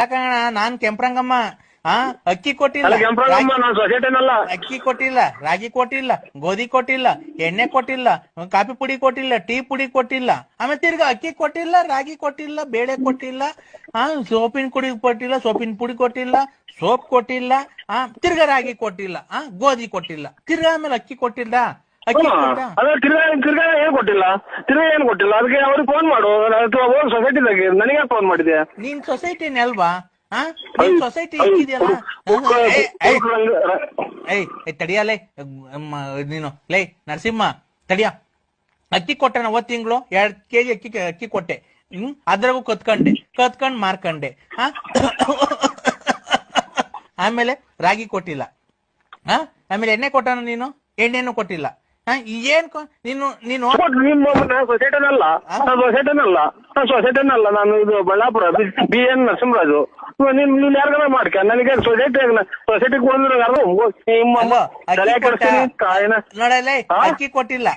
ಯಾಕಣ್ಣ ನಾನ್ ಕೆಂಪ್ರಂಗಮ್ಮ ಅಕ್ಕಿ ಕೊಟ್ಟಿಲ್ಲ, ನಾನು ಸೊಸೈಟಿನಲ್ಲ. ಅಕ್ಕಿ ಕೊಟ್ಟಿಲ್ಲ, ರಾಗಿ ಕೊಟ್ಟಿಲ್ಲ, ಗೋಧಿ ಕೊಟ್ಟಿಲ್ಲ, ಎಣ್ಣೆ ಕೊಟ್ಟಿಲ್ಲ, ಕಾಫಿ ಪುಡಿ ಕೊಟ್ಟಿಲ್ಲ, ಟೀ ಪುಡಿ ಕೊಟ್ಟಿಲ್ಲ, ಆಮೇಲೆ ತಿರ್ಗಾ ಅಕ್ಕಿ ಕೊಟ್ಟಿಲ್ಲ, ರಾಗಿ ಕೊಟ್ಟಿಲ್ಲ, ಬೇಳೆ ಕೊಟ್ಟಿಲ್ಲ, ಸೋಪಿನ ಪುಡಿ ಕೊಟ್ಟಿಲ್ಲ, ಸೋಪಿನ ಪುಡಿ ಕೊಟ್ಟಿಲ್ಲ, ಸೋಪ್ ಕೊಟ್ಟಿಲ್ಲ, ತಿರ್ಗಾ ರಾಗಿ ಕೊಟ್ಟಿಲ್ಲ, ಗೋಧಿ ಕೊಟ್ಟಿಲ್ಲ, ತಿರ್ಗಾ ಆಮೇಲೆ ಅಕ್ಕಿ ಕೊಟ್ಟಿಲ್ಲ. ಅಕ್ಕಿ ತಿರ್ಗಾ ಏನ್ ಕೊಟ್ಟಿಲ್ಲ, ಏನ್ ಕೊಟ್ಟಿಲ್ಲ. ಅದಕ್ಕೆ ಅವ್ರಿಗೆ ಫೋನ್ ಮಾಡು, ಸೊಸೈಟಿದಾಗೆ ನನಗೆ ಫೋನ್ ಮಾಡಿದ್ಯಾ? ನೀನ್ ಸೊಸೈಟಿನೇ ಅಲ್ವಾ? ನಿನ್ ಸೊಸೈಟಿ ಇಕ್ಕಿದ್ಯಲ್ಲ, ತಡಿಯಲೇ ನೀನು ಲೈ ನರಸಿಂಹ ತಡಿಯ. ಅಕ್ಕಿ ಕೊಟ್ಟೆ ನಾ ತಿಂಗಳು 2 kg ಅಕ್ಕಿ ಕೊಟ್ಟೆ. ಅದ್ರಾಗೂ ಕತ್ಕೊಂಡ್ ಮಾರ್ಕಂಡೆ. ಆಮೇಲೆ ರಾಗಿ ಕೊಟ್ಟಿಲ್ಲ, ಆಮೇಲೆ ಎಣ್ಣೆ ಕೊಟ್ಟನ ನೀನು, ಎಣ್ಣೆನು ಕೊಟ್ಟಿಲ್ಲ. ಏನ್ ನೀನು ಸೊಸೈಟಿನಲ್ಲ, ನಾನು ಇದು ಬಳ್ಳಾಪುರ BN ನರಸಿಂಹರಾಜು. ನೀನ್ ಯಾರಿಗಾರ ಮಾಡ್ಕ, ನನಗೆ ಸೊಸೈಟಿಗೆ ನೋಡಲ್ಲ, ಅಕ್ಕಿ ಕೊಟ್ಟಿಲ್ಲ.